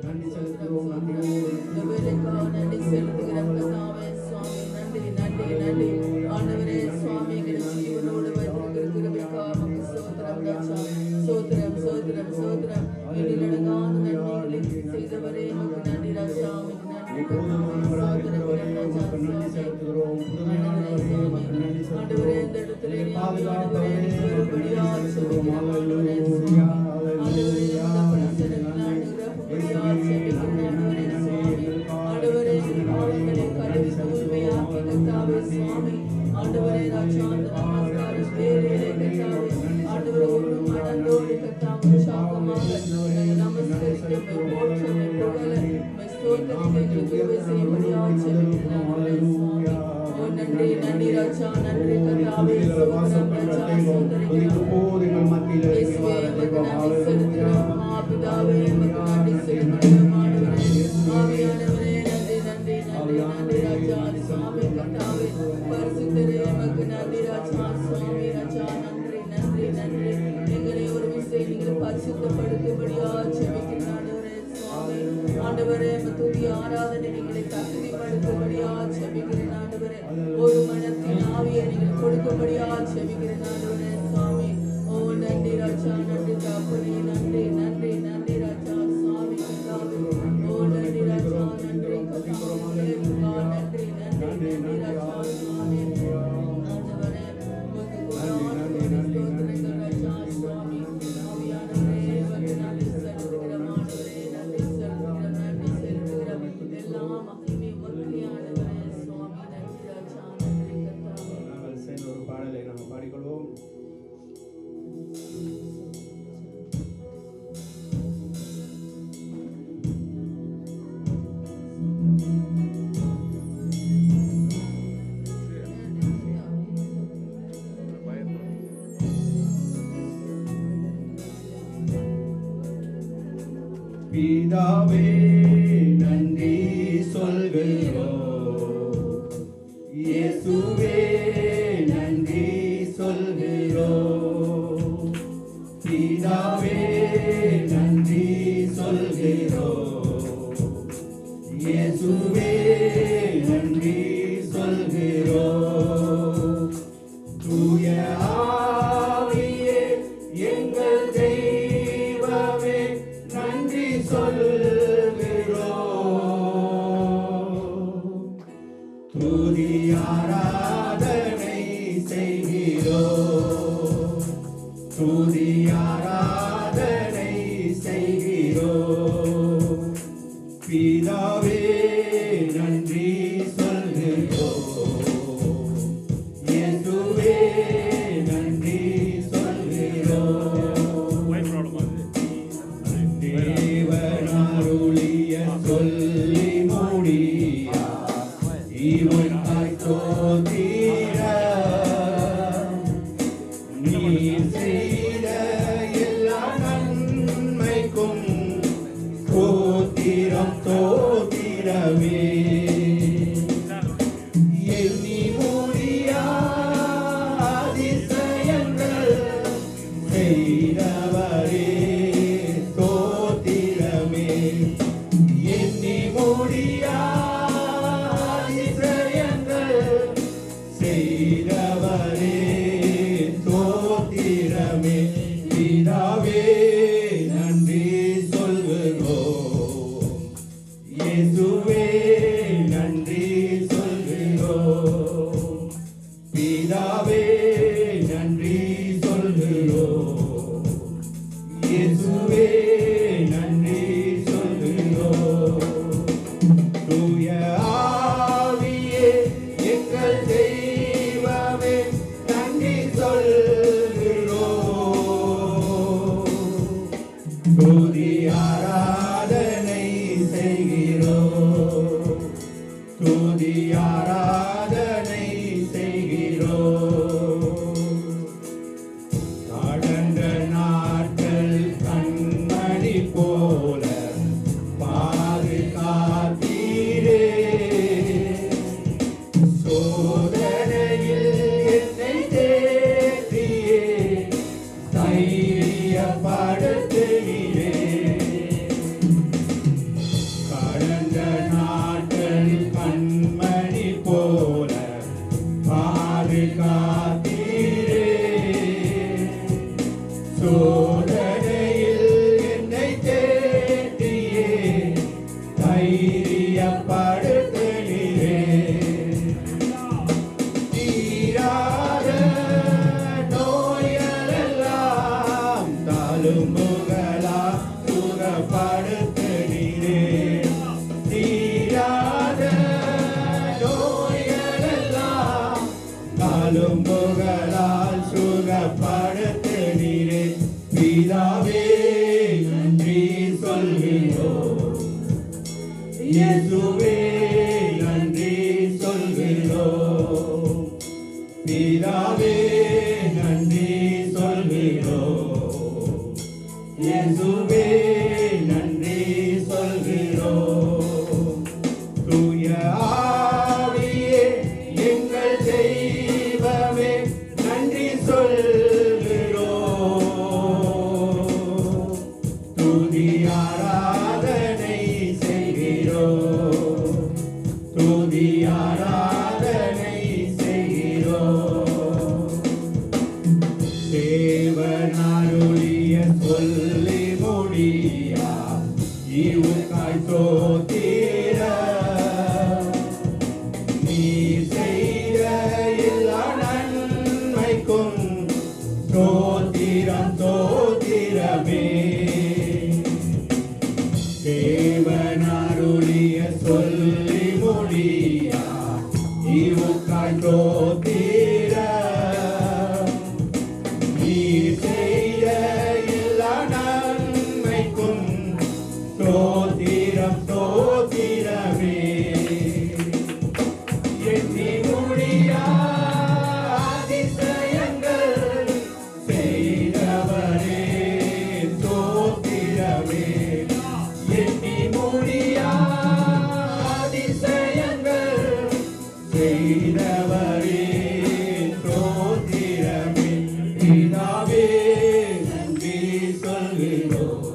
நன்றி செலுத்துகிறோம். நன்றி செலுத்துகிறோம் சுவாமி. நன்றி நன்றி நன்றி ஆண்டவரே சுவாமி. ஜீவனோடு வைத்திருக்கிறதுக்காக சோத்திரம் ராஜா. சோத்திரம் சோத்திரம் சோத்திரம். எண்ணிலடங்காத நன்மைகளை செய்தவரே நன்றி ராஜா. ஆண்டவரே இந்த இடத்துல ஆண்டவரே ராஜா நமஸ்காரம் பேரே கத்தாவே. ஆண்டவரே ஒரு மனதோடு கத்தாவே சாபமாக நமஸ்கரிக்க போற்றமே புகழ ஸ்தோத்திரிக்க கிருபை செய்யும்படியாக ஜெபிக்கிறேன் சுவாமி. ஓ நன்றி நன்றி ராஜா. நன்றி கத்தாவே. சோத்திரம் ராஜா. சோத்திரிக்கிறோம் இயேசுவே. உமக்கு நன்றி செலுத்துகிறோம். பிதாவே உமக்கு நன்றி செலுத்துகிறோம். ஆவியானவரே நன்றி நன்றி நன்றி நன்றி ராஜா. சுவாமி கத்தாவே பரிசுத்தரே உமக்கு நன்றி ராஜா. சுவாமி ராஜா நன்றி நன்றி நன்றி. எங்களை ஒரு விசை நீங்கள் பரிசுத்தப்படுத்தும்படியாக ஜெபிக்கிறேன் ஆண்டவரே சுவாமி. ஆண்டவரே துதி ஆராதனை நீங்களை தகுதிப்படுத்தும்படியாக ஜெபிக்கிறேன் ஆண்டவரே. ஒரு மனத்தின் ஆவியை நீங்கள் கொடுக்கும்படியாக ஜெபிக்கிறேன் ஆண்டவரே சுவாமி. ஓ நன்றி ராஜா. நன்றி தாப்பனே. நன்றி நன்றி நன்றி ராஜா. சுவாமி கத்தாவே. ஓ நன்றி ராஜா. நன்றி கத்தாவே. நன்றி நன்றி நன்றி ராஜா. சுவாமி ஆண்டவரே உமக்கு கோடான ஸ்தோத்திரங்கள் ராஜா. சுவாமி ஆவியானவரே உமக்கு நன்றி செலுத்துகிறோம் ஆண்டவரே. நன்றி செலுத்துகிறோம் நன்றி செலுத்துகிறோம். எல்லா மகிமை உமக்கு ஆண்டவரே சுவாமி. நன்றி ராஜா. நன்றி கத்தாவே. நாங்கள் சேர்ந்த ஒரு பாடலை நாம் பாடிக்கொள்வோம். பிதாவே நன்றி சொல்கிறோம். இயேசுவே நன்றி சொல்கிறோம். பிதாவே நன்றி சொல்கிறோம். இயேசுவே நன்றி சொல்கிறோம். தூய ஆவியே எங்கள் தெய்வமே நன்றி சொல்கிறோம். துதி ஆராதனை செய்கிறோம். துதி ஆராதனை செய்கிறோம். பிதாவே நன்றி சொல்கிறோம். இயேசுவே நன்றி சொல்கிறோம். தேவனாருளிய சொல்லி முடியா இவனாய் தோத்திர நீ செய்த எல்லா நன்மைக்கும் தோத்திரம் தோத்திரமே. எண்ணி முடியா அதிசயங்கள் செய்தவரே தோத்திரமே. எண்ணி முடியா அதிசயங்கள் செய்தவரே தோத்திரமே. பிதாவே நன்றி சொல்கிறோம். இயேசுவே நன்றி சொல்கிறோம். பிதாவே நன்றி சொல்கிறோம். இயேசுவே நன்றி சொல்கிறோம். தூய ஆவியே எங்கள் தெய்வமே நன்றி சொல்கிறோம். துதி ஆராதனை செய்கிறோம். துதி ஆராதனை செய்கிறோம். கடந்த நாட்கள் கண்மணி போல பாதுகாத்தீரே. சோதனையில் என்னை தேற்றியே தைரியப்படுத்துகிறே. தழும்புகளால் சுகப்படுத்தினீரே பிதாவே நன்றி சொல்கிறோம் இயேசுவே நன்றி சொல்கிறோம் பிதாவே நன்றி சொல்கிறோம் இயேசுவே நன்றி சொல்கிறோம் தூய ஆவியே எங்கள் தெய்வமே நன்றி சொல்கிறோம் துதி ஆராதனை செய்கிறோம் துதி ஆராதனை செய்கிறோம் தேவனாருடைய சொல்லி முடியா இவுக்காய் தோத்தீர நீ செய்த எல்லா நன்மைக்கும் தோத்திரம் தோத்திரமே தேவனாருடைய சொல்லி முடியா இவுக்காய் தோத்தீர நீ செய்த எல்லா நன்மைக்கும் தோத்திரம் தோத்திரமே எண்ணி முடியா அதிசயங்கள் செய்தவரே தோத்திரமே எண்ணி முடியா அதிசயங்கள் செய்தவரே தோத்திரமே பிதாவே நன்றி சொல்கிறோம்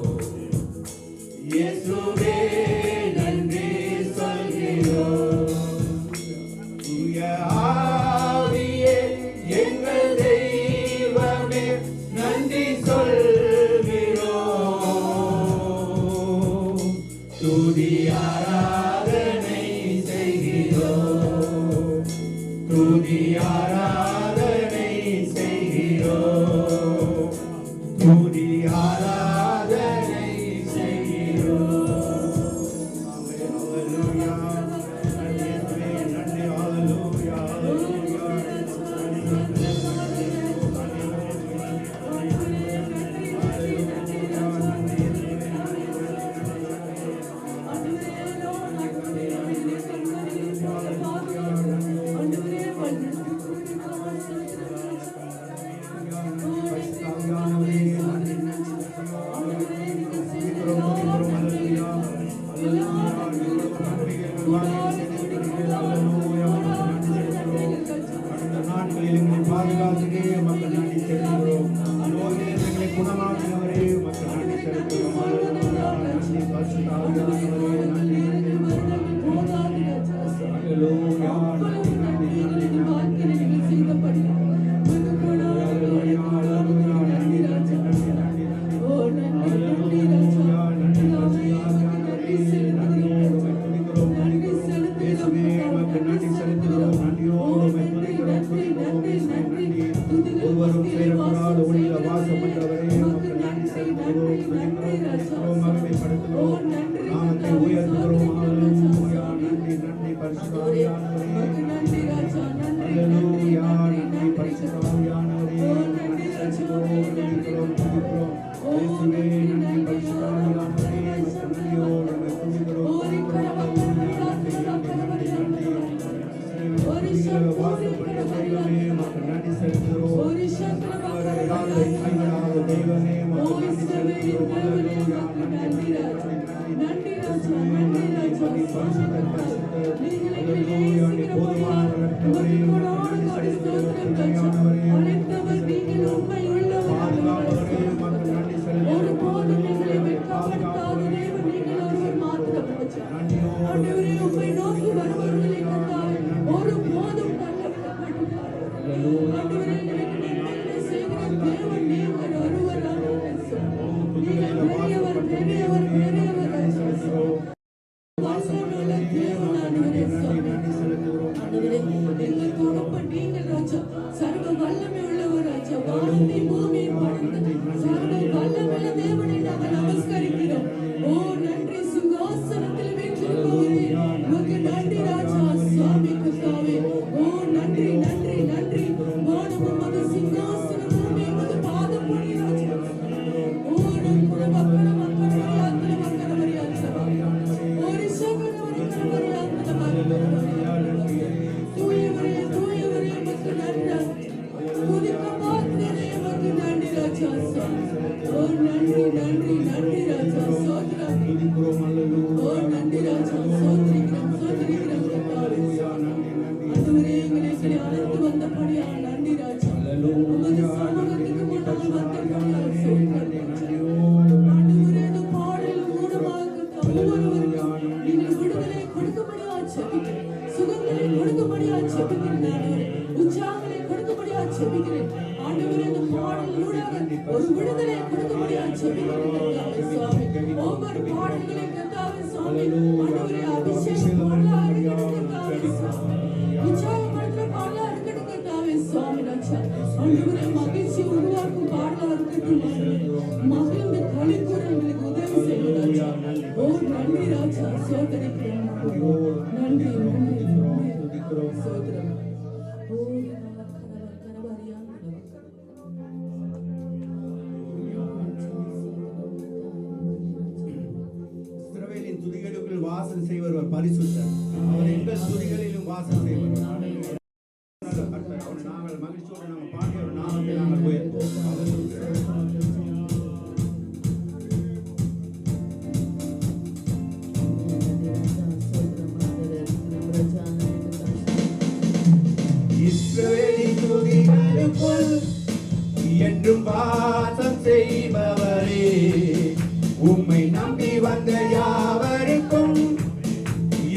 இயேசுவே நன்றி சொல்கிறோம் தூய ஆவியே எங்கள் தெய்வமே நன்றி சொல்கிறோம் துதி ஆராதனை செய்கிறோம் துதி ஆராதனை செய்கிறோம் துதி ஆராதனை செய்கிறோம் ஹalleluya நன்றி நன்றி ஹalleluya நாட்களில் எங்களை பாதுகாத்துக்கே மக்கள் நன்றி செலுத்துகிறோம் நோய்களை குணமாக்கினவரே மக்கள் நன்றி செலுத்துகிறோம் நன்றி பரிசுத்த ஆவியானவரே நன்றி ஹalleluya நன்றி நன்றி ஒருவரும் சேரக்கூடாத ஒளியில வாசப்பட்டவரே மக்கள் நன்றி செலுத்துகிறோம் துதிக்கிறோம் மகிமைப்படுத்துகிறோம் நாமத்தை உயர்த்துகிறோம் ஹalleluya நன்றி நன்றி பரிசுத்த ஆவியானவரே ஹalleluya நன்றி பரிசுத்த ஆவியானவரே நன்றி செலுத்துகிறோம் துதிக்கிறோம் இயேசுவே நன்றி பரிசுத்த ஆவியானவரே மக்கள் நன்றியோடு துதிக்கிறோம் வாசப்பட்ட தெய்வமே மக்கள் நன்றி செலுத்துகிறோம் தெய்வமே மக்கள் நன்றி செலுத்துகிறோம் ஹalleluya நன்றி நன்றி பரிசுத்த ஹalleluya நீ போதுமானவர் நன்றி செலுத்துகிறோம் பாதுகாப்பவரே மக்கள் நன்றி செலுத்துகிறோம் பாதுகாப்பவரே சர்வ வல்லமை உள்ளவர் ராஜா வானத்தை பூமியை படைத்த சர்வ வல்லமையுள்ள தேவனை நாங்கள் நமஸ்கரிக்கிறோம். ஓ நன்றி சிங்காசனத்தில் வீற்றிருப்பவரே உமக்கு நன்றி ராஜா சுவாமி கர்த்தாவே. ஓ நன்றி நன்றி நன்றி ஜெபிக்கிறேன் ஆண்டவரே. உற்சாகங்களை கொடுக்கும்படியாக ஜெபிக்கிறேன் ஆண்டவரே. இந்த பாடல்களூடாக ஒரு விடுதலை கொடுக்கும்படியாக ஜெபிக்கிறேன் கர்த்தாவே சுவாமி. ஒவ்வொரு பாடல்களையும் கர்த்தாவே சுவாமி ஆண்டவரே அபிஷேகம் பாடலாக இருக்கட்டும் கர்த்தாவே சுவாமி. உற்சாகப்படுத்துற பாடலாக இருக்கட்டும் கர்த்தாவே சுவாமி ராஜா. ஆண்டவரே மகிழ்ச்சி உருவாக்கும் பாடலாக இருக்கட்டும் ஆண்டவரே. மகிழ்ந்து களி கூற எங்களுக்கு உதவி செய்யும் ராஜா. ஓ நன்றி ராஜா. சோதரிக்கிறேன் நன்றி நன்றி சோதரம். ஓ இஸ்ரவேலின் துதிகளுக்குள் வாசம் செய்வர் பரிசுத்தர். அவர் எங்கள் துதிகளிலும் வாசம் செய்வர். நாங்கள் மகிழ்ச்சியோடு நாங்கள் பாடிய ஒரு நாமத்தை நாங்கள் உயர்த்துவோம். இஸ்ரவேலின் துதிகளுக்குள் என்றும் வாசம் செய்பவரே, உம்மை நம்பி வந்த யாவருக்கும்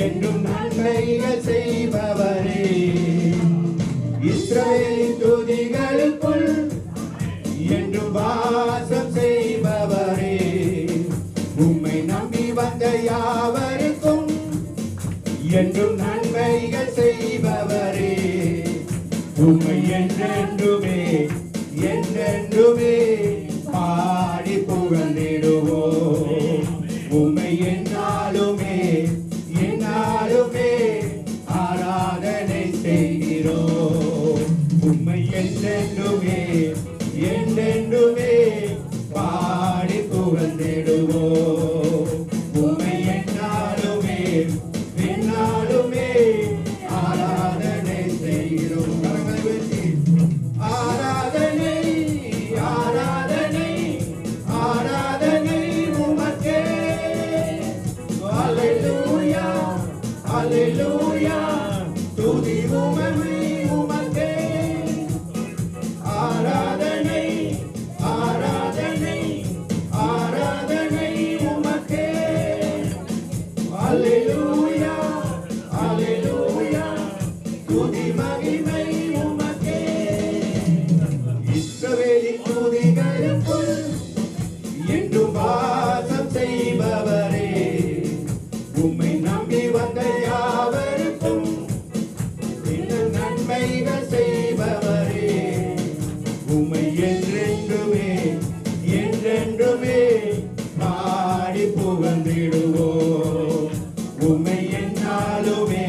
என்றும் நன்மைகள் செய்பவரே. இஸ்ரவேலின் துதிகளுக்குள் என்றும் வாசம் செய்பவரே, உம்மை நம்பி வந்த யாவருக்கும் என்றும் நன்மைகள் செய்பவரே. உம்மை என்றென்றுமே என்றென்றுமே பாடி புகழ்ந்திடுவோம். உம்மை என்னாலுமே என்னாலுமே ஆராதனை செய்கிறோம். உம்மை என்றென்றுமே என்றென்றுமே பாடி புகழ்ந்திடுவோம். உம்மை என்னாலுமே என்னாலுமே ஆராதனை செய்கிறோம். கரங்களை உயர்த்தி ஆராதனை ஆராதனை ஆராதனை உமக்கே. அல்லேலூயா அல்லேலூயா துதி உமமே உமக்கே. ஆராதனை ஆராதனை ஆராதனை உமக்கே. அல்லேலூயா அல்லேலூயா துதி மகிமை உமக்கே. இஸ்ரவேலின் துதிகளுக்குள் என்றும் வாசம் செய்பவரே, உம்மை நம்பி வந்த யாவருக்கும் இன்னும் நன்மைகள் செய்பவரே. உம்மை என்றென்றுமே என்றென்றுமே பாடி புகழ்ந்திடுவோம். உம்மை என்னாலுமே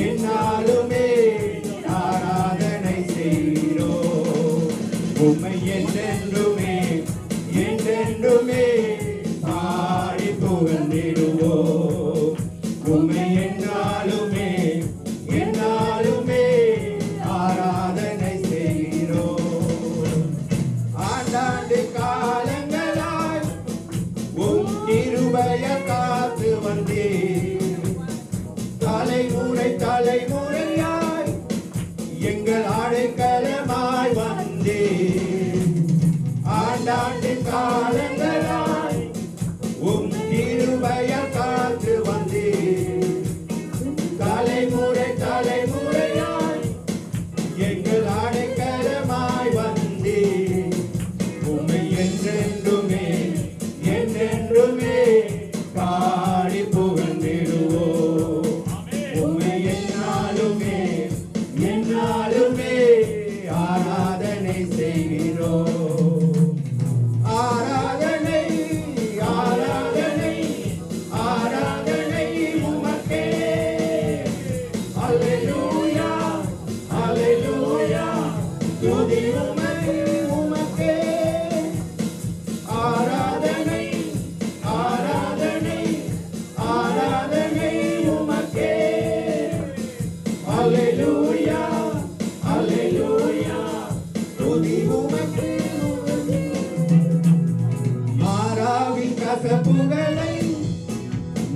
என்னாலுமே ஆராதனை செய்கிறோம். உம்மை என்றென்றுமே என்றென்றுமே பாடி புகழ்ந்திடுவோம். உம்மை என்னாலுமே என்னாலுமே ஆராதனை செய்கிறோம். ஆண்டாண்டு காலங்களாய் உம் கிருபையை காத்து வந்தீர். தலைமுறை தலைமுறையாய் எங்கள் அடைக்கலமாய் வந்தீர். ஆண்டாண்டு காலங்களாய் உம் கிருபையை காத்து வந்தீர். தலைமுறை தலைமுறையாய் எங்கள் அடைக்கலமாய் வந்தீர். உம்மை என்றென்றுமே என்றென்றுமே பாடி புகழ்ந்திடுவோம். உம்மை என்னாலுமே என்னாலுமே ஆராதனை செய்கிறோம். ஆராதனை ஆராதனை ஆராதனை உமக்கே. அல்லேலூயா அல்லேலூயா துதி உமக்கே உமக்கே. ஆராதனை ஆராதனை ஆராதனை உமக்கே. அல்லேலூயா அல்லேலூயா துதி உமக்கே. மாறாவின் கசப்புகளை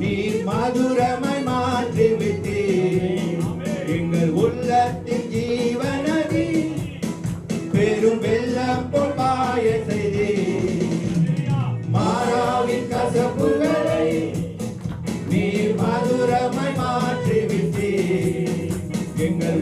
நீர் மதுரமாய் மாற்றிவிட்டீர். எங்கள் உள்ளத்தின் ஜீவநதி பெரும் வெள்ளம் போல் பாய செய்தீர். மாறாவின் கசப்புகளை நீர் மதுரமாய் மாற்றிவிட்டீர். எங்கள்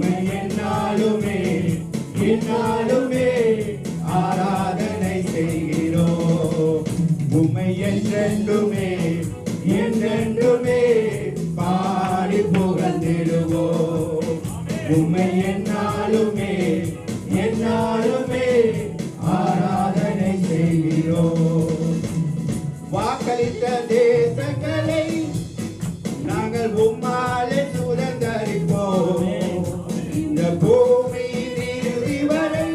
உம்மை என்னாலுமே என்னாலுமே ஆராதனை செய்கிறோம். உம்மை என்றென்றுமே என்றென்றுமே பாடி புகழ்ந்திடுவோம். உம்மை என்னாலுமே என்னாலுமே ஆராதனை செய்கிறோம். வாக்களித்த தேசங்களை நாங்கள் உம்மாலே சுதந்தரிப்போம். இந்த பூமியின் இறுதி வரை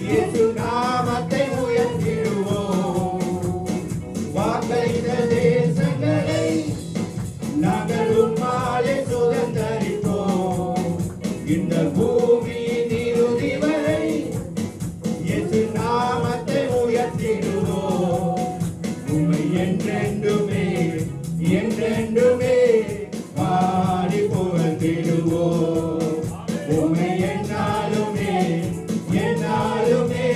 இயேசு நாமத்தை உயர்த்திடுவோம். வாக்களித்த தேசங்களை நாங்கள் உம்மாலே சுதந்தரிப்போம். இந்த பூமியின் இறுதி வரை இயேசு நாமத்தை உயர்த்திடுவோம். உம்மை என்றென்றுமே என்றென்றுமே பாடி புகழ்ந்திடுவோம். உம்மை என்னாலுமே என்னாலுமே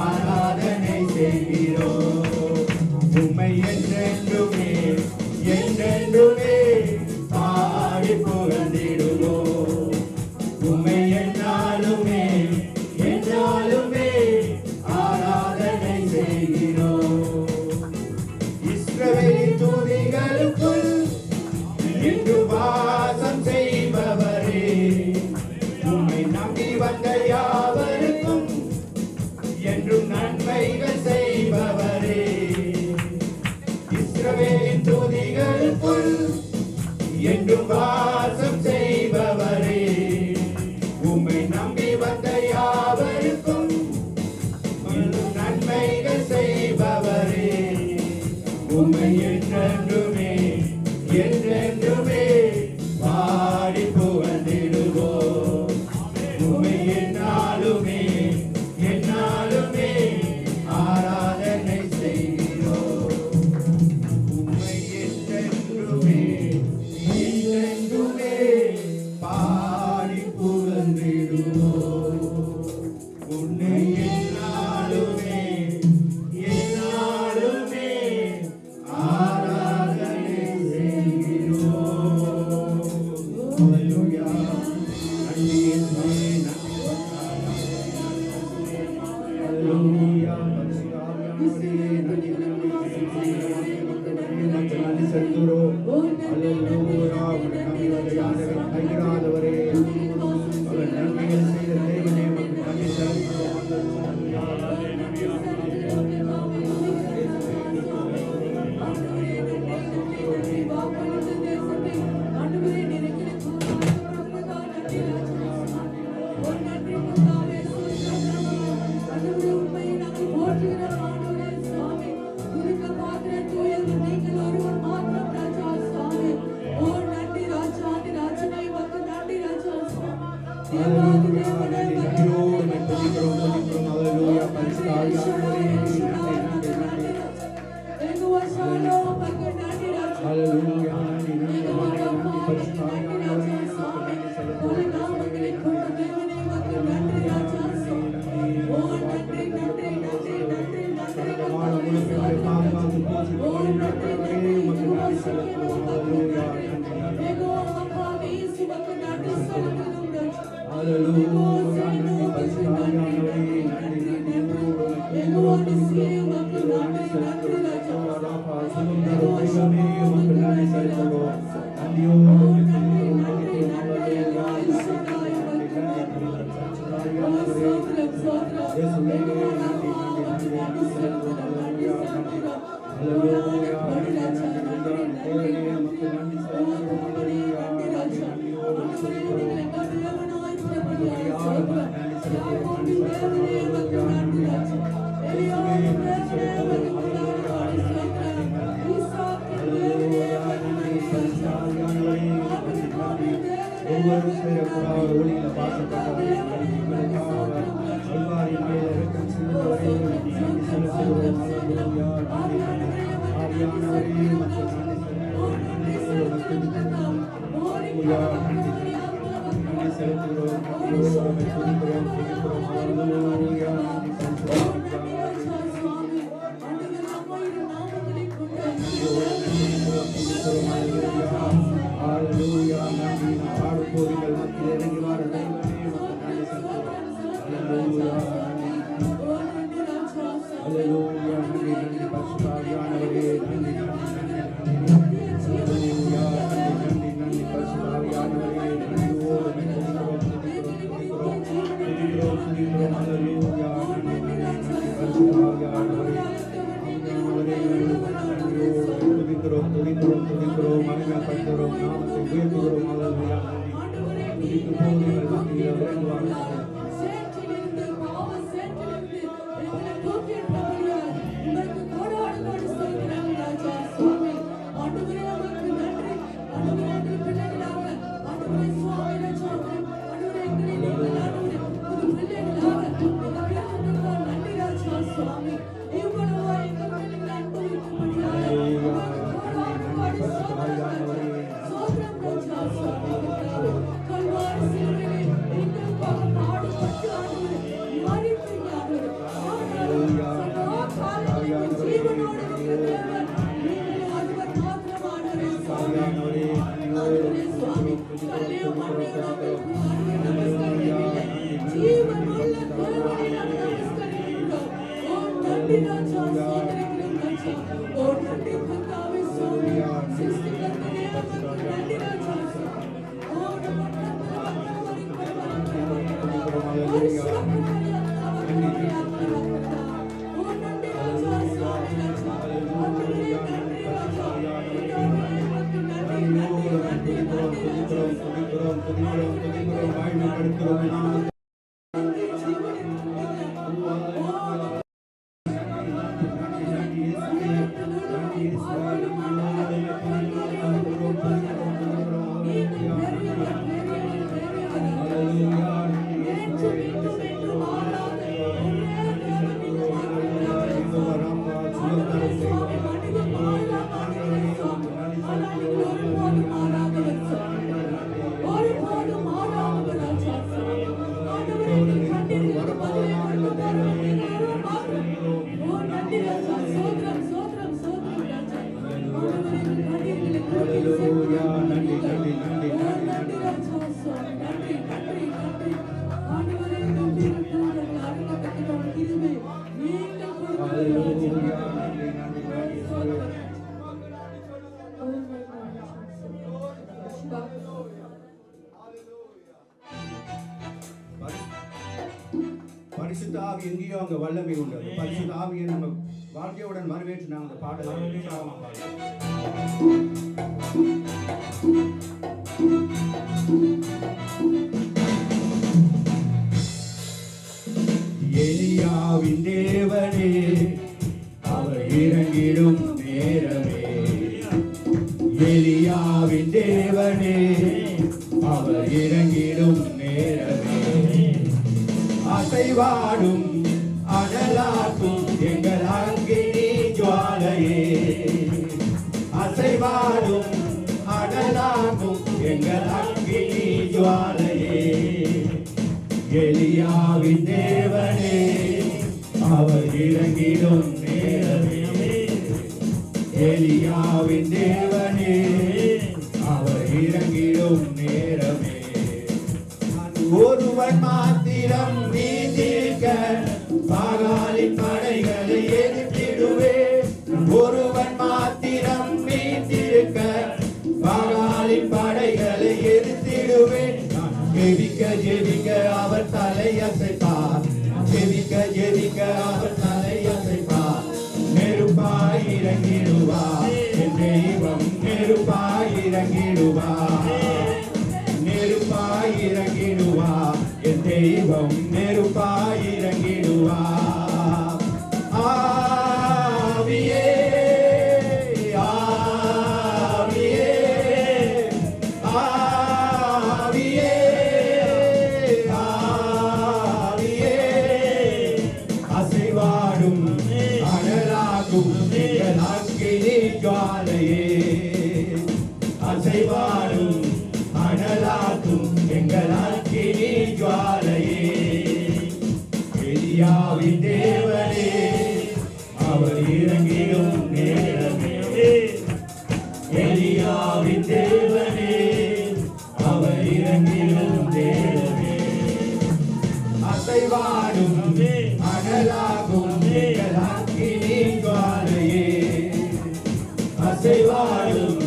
ஆராதனை செய்கிறோம். உம்மை என்றென்றுமே என்றென்றுமே பாடி புகழ்ந்திடுவோம். உம்மை என்னாலுமே என்னாலுமே ஆராதனை செய்கிறோம். இஸ்ரவேலின் துதிகளுக்குள் இன்று வாசம் செய்பவரே, உம்மை நம்பி வந்த யாவருக்கும் என்றும் நன்மைகள் செய்பவரே. இஸ்ரவேலின் துதிகளுக்குள் என்றும் வாசம் செய்பவரே, உம்மை நம்பி வந்த யாவருக்கும் என்றும் நன்மைகள் செய்பவரே. உம்மை என்றென்றுமே என்றென்றுமே பாடி புகழ்ந்திடுவோம். உம்மை என்னாலுமே என்னாலுமே ஆராதனை செய்கிறோம். உம்மை என்றென்றுமே என்றென்றுமே பாடி புகழ்ந்திடுவோம். உன்னை என்னாலுமே என்னாலுமே ஆராதனை செய்கிறோம். ஹல்லேலூயா. நன்றி இயேசுவே, நன்றி ஹல்லேலூயா. பரிசுத்த ஆவியானவரே, நன்றி நன்றி செலுத்துகிறோம். ஹல்லேலூயா. உம்முடைய நம்பிக்கையை யாரும் கைவிடாதவரே, அவர் நன்மைகள் செய்த தேவனே, உமக்கு நன்றி செலுத்துகிறோம். Hallelujah. துதிக்கும் போது எங்கள் மத்தியில் இறங்குவார்கள். சேற்றிலிருந்து பாவ சேற்றிலிருந்து எங்களை தூக்கி எடுத்தபடியால் உமக்கு கோடான கோடி ஸ்தோத்திரம் ராஜா சுவாமி. ஆண்டவரே உமக்கு நன்றி. ஆண்டவரே எங்கள் பிள்ளைகளாக ஆண்டவரே சுவாமி ராஜா ஆண்டவரே எங்களை நீங்கள் ஆண்டவரே புது பிள்ளைகளாக எங்கள் பிள்ளைகளுக்கு நன்றி ராஜா சுவாமி. இவ்வளவு எங்கள் பிள்ளைகளை அனுபவிக்கும்படியாக உமக்கு கோடான கோடி ஸ்தோத்திரம் ராஜா சுவாமி. கல்வாரி சிலுவையிலே எங்களுக்காக பாடுபட்டு ஆண்டவரே மரித்தீங்க ஆண்டவரே. சதா காலங்களில் ஜீவனோடு இருக்கிற தேவன் நீங்களே ஒருவர் மாத்திரம் ஆண்டவரே சுவாமி. ஆண்டவரே சுவாமி கல்லையும் மண்ணையும் நாங்கள் நமஸ்கரிக்கவில்லை. ஜீவனுள்ள தேவனை நாங்கள் நமஸ்கரிக்கிறோம். ஓ நன்றி ராஜா சோதரிக்கிறோம் ராஜா. ஓ நன்றி கர்த்தாவே சுவாமி. சிருஷ்டிகர்த்த தேவனுக்கு நன்றி ராஜா சுவாமி. ஓ நம்ம பரிசுத்த ஆவி எங்கேயோ அங்க வல்லமை உண்டு. பரிசுத்த ஆவியை நம்ம வாழ்க்கையுடன் வரவேற்று நாங்கள் அந்த பாடலை உற்சாகமா பாடுவோம். எலியாவின் தேவனே அவர் இறங்கிடும் நேரமே. எலியாவின் தேவனே அவர் இறங்கிடும் நேரமே. அசைவாடும் அனலாக்கும் எங்கள் அக்கினி ஜுவாலையே. அசைவாடும் அனலாக்கும் எங்கள் அக்கினி ஜுவாலையே. எலியாவின் தேவனே அவர் இறங்கிடும் நேரமே. எலியாவின் தேவனே அவர் இறங்கிடும் நேரமே. ஒருவன் மாத்திரம் நீதிக்க பாகாலின் படைகளை எதிர்த்திடுவே. ஒருவன் மாத்திரம் நீதிக்க பாகாலின் படைகளை எதிர்த்திடுவே. ஜெபிக்க ஜெபிக்க அவர் தலையசைப்பார். ஜெபிக்க ஜெபிக்க அவர் தலையசைப்பார். நெருப்பாய் இறங்கிடுவார் என் தெய்வம். நெருப்பாய் இறங்கிடுவார். நெருப்பாய் இறங்கிடுவார் என் தெய்வம். நெருப்பாய் இறங்கிடுவார். ஆவியே ஆவியே ஆவியே ஆவியே. அசைவாடும் அனலாகும் எங்கள் அக்கினி ஜுவாலையே. அசைவாடும் அனலாக்கும் எங்கள் அக்கினி ஜுவாலையே. எலியாவின் தேவனே அவர் இறங்கிடும் நேரமே. எலியாவின் தேவனே அவர் இறங்கிடும் நேரமே. அசைவாடும் அனலாகும் எங்கள் அக்கினி ஜுவாலையே. அசைவாடும்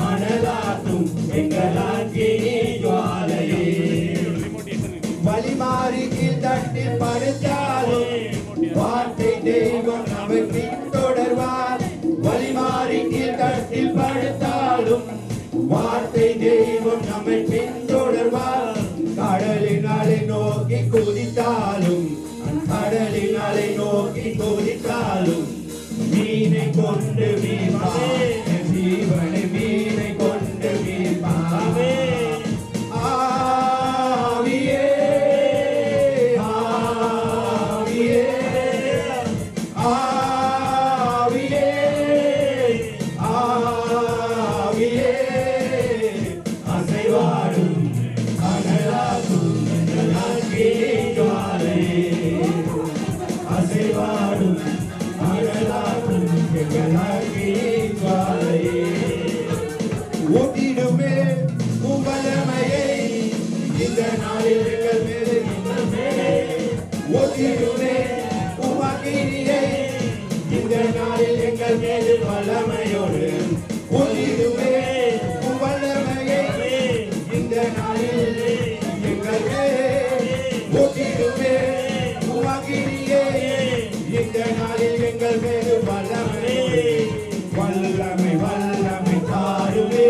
அனலாக்கும் எங்கள் அக்கினி ஜுவாலையே. வழிமாறி கீழ் தட்டி படுத்தாலும் வார்த்தை தெய்வம் நம்மை பின்தொடர்வார். வழிமாறி கீழ் தட்டி படுத்தாலும் வார்த்தை தெய்வம் நம்மை பின்தொடர்வார். எங்கள் மேலே ஊற்றிடுமே உமக்கினியை இந்த நாளில் எங்கள் மேல் வல்லமையோடு ஊற்றிடுமே வல்லமையை இந்த நாளில் எங்கள் மேல் ஊற்றிடுமே உமக்கினியை இந்த நாளில் எங்கள் மேல் வல்லமையோடு வல்லமை வல்லமை தாருமே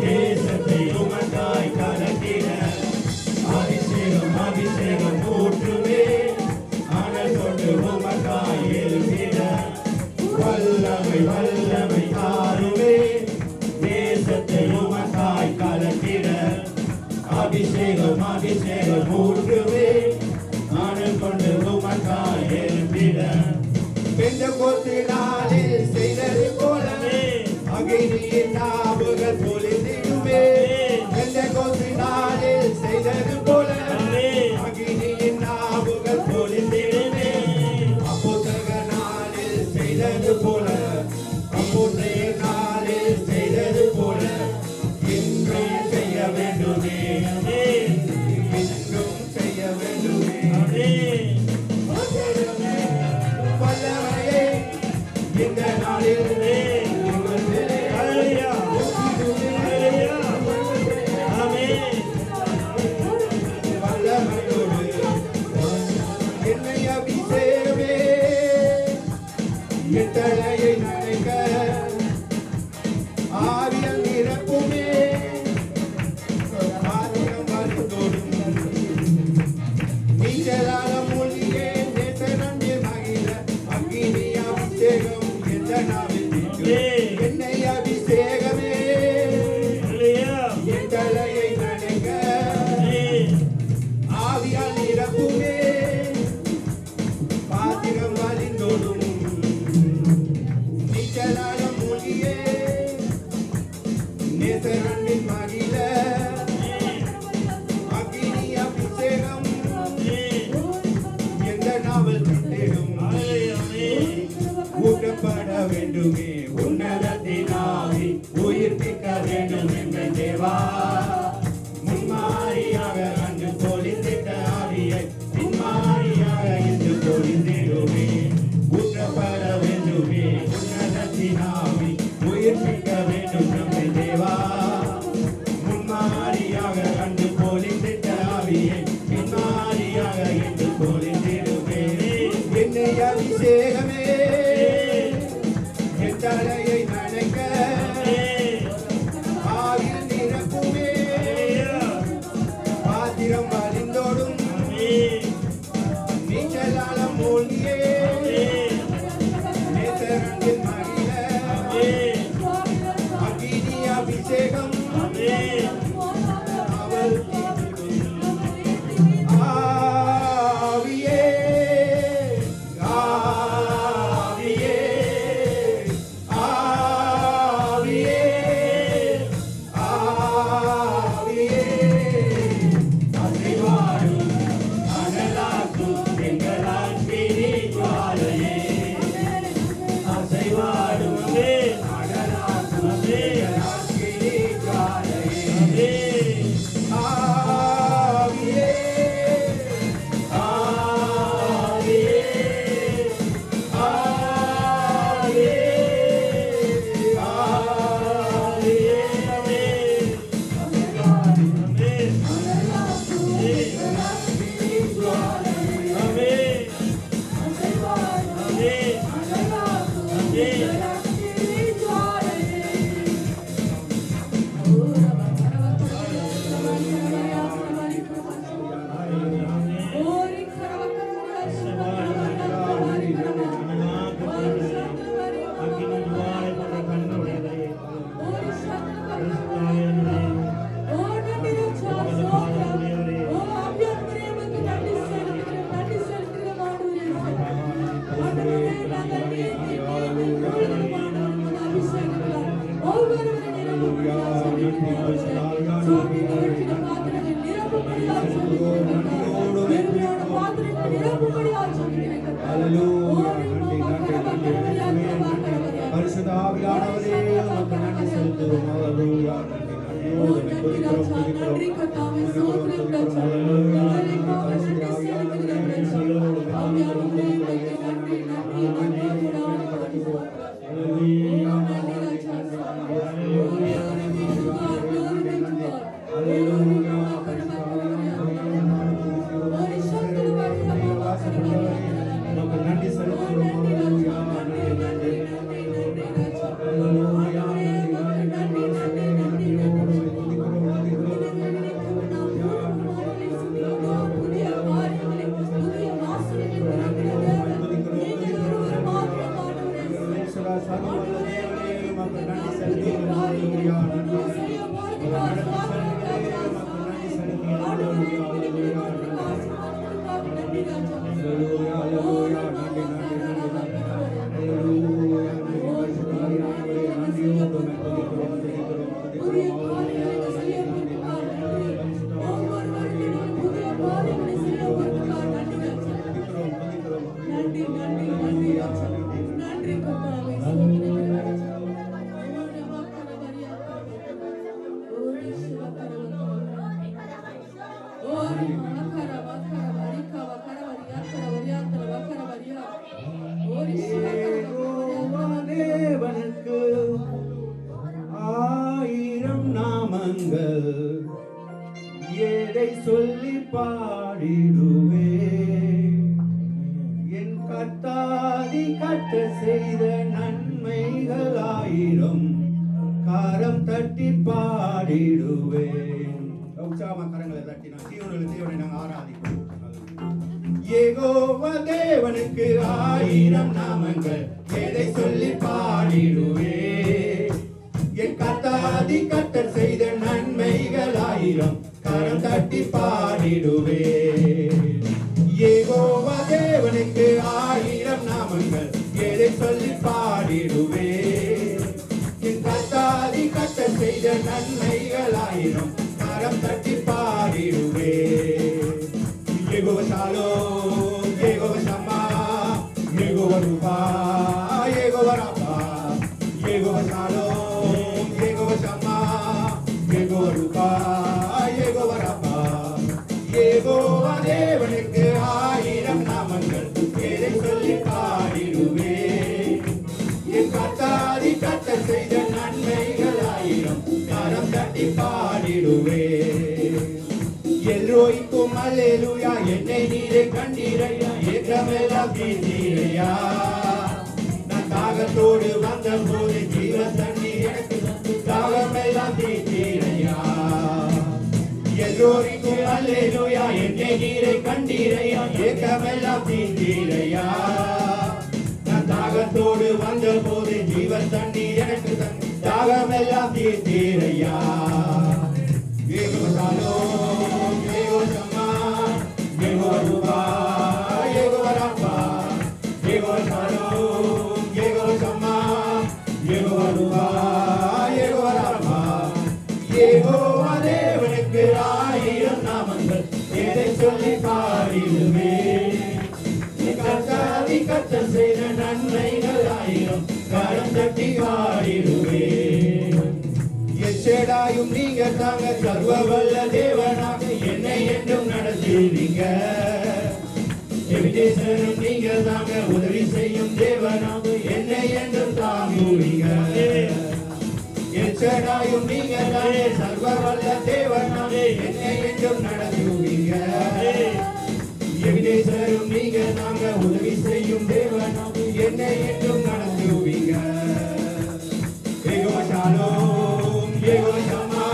தேசத்தை உமக்காய் கலக்கிட அபிஷேகம் அபிஷேகம் ஊற்றுமே அனல் கொண்டு உமக்காய் எழுப்பிட வல்லமை வல்லமை தாருமே தேசத்தை உமக்காய் கலக்கிட அபிஷேகம் அபிஷேகம் ஊற்றுமே அனல் கொண்டு உமக்காய் எழுப்பிட பெந்தெகோஸ்தினாலே செய்தது போலவே அக்கினியின் நாவுகள் பொழிந்திடுமே பெந்தெகோஸ்தினாலே செய்தது போலவே அக்கினியின் நாவுகள் பொழிந்திடுமே அப்போஸ்தலர் நாளில் செய்தது போல அப்போஸ்தலர் நாளில் செய்தது போல இன்றும் செய்ய வேண்டுமே இன்றும் செய்ய வேண்டுமே வல்லமையே இந்த நாளில் எங்கள் மேலே வல்லமையோடு என்னை அபிஷேகமே என் தலையை நனைக்க ஆவியால் நிரப்புமே ஆதிக்கம் வருந்தோடும் நீச்சலால மூழ்கியே நேசனே மகிழ அக்கினி அபிஷேகம் என்ற நாவில் என்னை அபிஷேகமே என் தலையை நனைக்க ஆவியால் நிரப்புமே பாத்திரம் வலிந்தோடும் நீச்சலால மூழ்கியே நேசனே மகிழ அக்கினி அபிஷேகம் எந்த நாவல் தேடும் ஊட்டப்பட வேண்டுமே உன்னதத்தினாவி உயிர்ப்பிக்க வேண்டும் எங்கள் தேவா முன்மாரியாக அன்று பொழிந்திட்ட ஆவியை பின்மாரியாக இன்று பொழிந்திடுமே ஊட்டப்பட வேண்டுமே உன்னதத்தினாவி உயிர்ப்பிக்க வேண்டும் எங்கள் தேவா முன்மாரியாக அன்று பொழிந்திட்ட ஆவியை பின்மாரியாக இன்று பொழிந்திடுமே என்னை அபிஷேகமே என் தலையை நனைக்க ஆவியில் நிரப்புமே பாத்திரம் வலிந்தோடும் நீச்சலால மூழ்கியே நேசரண்டில் மகிழ அக்கினி அபிஷேகம் அவள் ஆவியே ஆவியே ஆவியே ஆவியே அசைவாடும் அனலாக்கும் எங்களால் பிரிவாலையே அசைவாடும் அனலாக்கும் எங்களால் பிரிவாலையே ஆவியே ஆவியே ஆவியே பரிசுத்த ஆவியானவரே உமக்கு நன்றி செலுத்துகிறோம். ஹல்லேலூயா. நன்றி நன்றி ஓ நன்றி ராஜா நன்றி கர்த்தாவே ஸ்தோத்திரம் ராஜா உங்களை காவலிட்டு செலுத்துகிறோம் ராஜா ஆவியானவரே உங்களுக்கு நன்றி நன்றி நன்றி கூடாது ஓ நன்றி ராஜா நன்றி செலுத்துகிறோம் தேவனுக்கு 1000 நாமங்கள் எதை சொல்லி பாடிடுவே என் கர்த்தாதி கட்ட செய்த நன்மைகள் 1000 கரம் தட்டி பாடிடுவேன். உற்சாகமா கரங்களை தட்டி நான் தேவனை நாங்கள் ஆராதிக்கிறோம். யெகோவா தேவனுக்கு 1000 நாமங்கள் எதை சொல்லி பாடிடுவே என் கர்த்தாதி கர்த்தர் செய்த நன்மைகள் 1000 கரம் தட்டி பாடிடுவே. யெகோவா தேவனுக்கு 1000 நாமங்கள் எதை சொல்லி பாடிடுவே என் கர்த்தாதி கர்த்தர் செய்த நன்மைகள் 1000 கரம் தட்டி பாடிடுவே. Yehova Shalom, Yehova Shammah, Yehova Rupa, Yehova Rapha, Yehova Shalom, Yehova Shammah, Yehova Rupa, Yehova Rapha, Yehova தேவனுக்கு 1000 நாமங்கள் எதை சொல்லி பாடிடுவே என் கர்த்தாதி கர்த்தர் செய்த நன்மைகள் 1000 கரம் தட்டி பாடிடுவே. எல்லோருக்கும் அல்லேலூயா என்னை நீரே கண்டீரையா ஏற்றமெல்லாம் தீர்த்தீரையா நான் தாகத்தோடு வந்த போது ஜீவ தண்ணீர் எனக்கு தாகமெல்லாம் தீர்த்தீரையா. எல்லோருக்கும் அல்லேலூயா என்னை நீரே கண்டீரையா ஏற்றமெல்லாம் தீர்த்தீரையா நான் தாகத்தோடு வந்த போது ஜீவ தண்ணீர் எனக்கு தாகமெல்லாம் தீர்த்தீரையா. Yehova Shalom, Yehova Shammah, Yehova Rupa, Yehova Rapha, Yehova Shalom, Yehova Shammah, Yehova Rupa, Yehova Rapha, Yehova தேவனுக்கு 1000 நாமங்கள் எதை சொல்லி பாடிடுவே என் கர்த்தாதி கர்த்தர் செய்த நன்மைகள் 1000 கரம் தட்டி பாடிடுவே. எச்சேடாயும் நீங்க தாங்க சர்வ வல்ல தேவனாக என்னை என்றும் நடத்துவீங்க எவிடேசனும் நீங்க தாங்க உதவி செய்யும் தேவனாக என்னை என்றும் தாங்குவீங்க. எச்சேடாயும் நீங்க தானே சர்வ வல்ல தேவனாக என்னை என்றும் நடத்துவீங்க எவிடேசனும் நீங்க தாங்க உதவி செய்யும் தேவனாக என்னை என்றும் நடத்துவீங்க. Yehova Shalom, Yehova Shammah,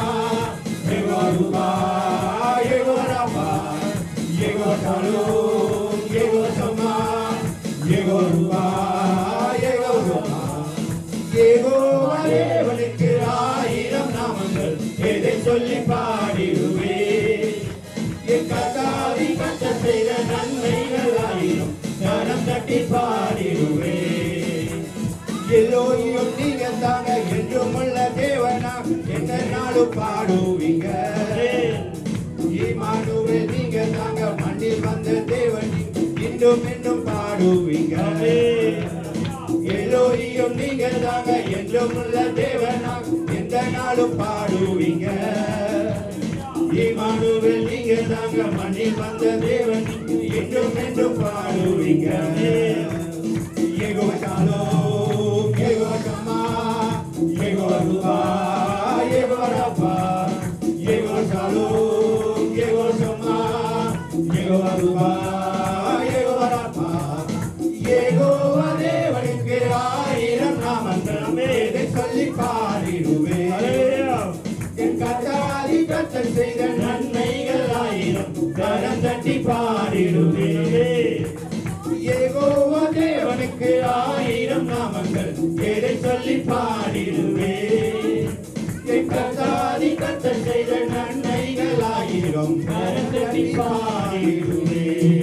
Yehova Rupa, Yehova Rapha, Yehova Shalom, Yehova Shammah, Yehova Rupa, Yehova Rapha, Yehova தேவனுக்கு 1000 நாமங்கள் எதை சொல்லி பாடிடுவே என் கர்த்தாதி கர்த்தர் செய்த நன்மைகள் 1000 கரம் தட்டி பாடிடுவே. எல்லோரையும் நீங்க தாங்க என்றும் உள்ள தேவனா என்ன நாளும் பாடுவீங்க இம்மானுவேல் நீங்க தாங்க மண்ணில் வந்த தேவன் இன்னும் இன்னும் பாடுவீங்க. எல்லோரையும் நீங்க தாங்க என்றும் உள்ள தேவனா எந்த நாள் நாளும் பாடுவீங்க. இம்மானுவேல் நீங்க தாங்க மண்ணில் வந்த தேவன் என்றும் என்றும் பாடுவீங்க. யெகோவா ஷாலோம், யெகோவா ஷம்மா, யெகோவா ரூபா, யெகோவா ரப்பா, யெகோவா ஷாலோம், யெகோவா ஷம்மா, யெகோவா ரூபா, யெகோவா ரப்பா. யெகோவா தேவனுக்கு 1000 நாமங்கள் இதை சொல்லி பாடிடுவேன். என் கர்த்தாதி கர்த்தர் செய்த நன்மைகள் 1000 கரம் தட்டி பாடிடுவேன். யெகோவா தேவனுக்கு 1000 நாமங்கள் எதை சொல்லி பாடிடுவேன். என் கர்த்தாதி கர்த்தர் செய்த நன்மைகள் 1000 கரம் தட்டி பாடிடுவேன்.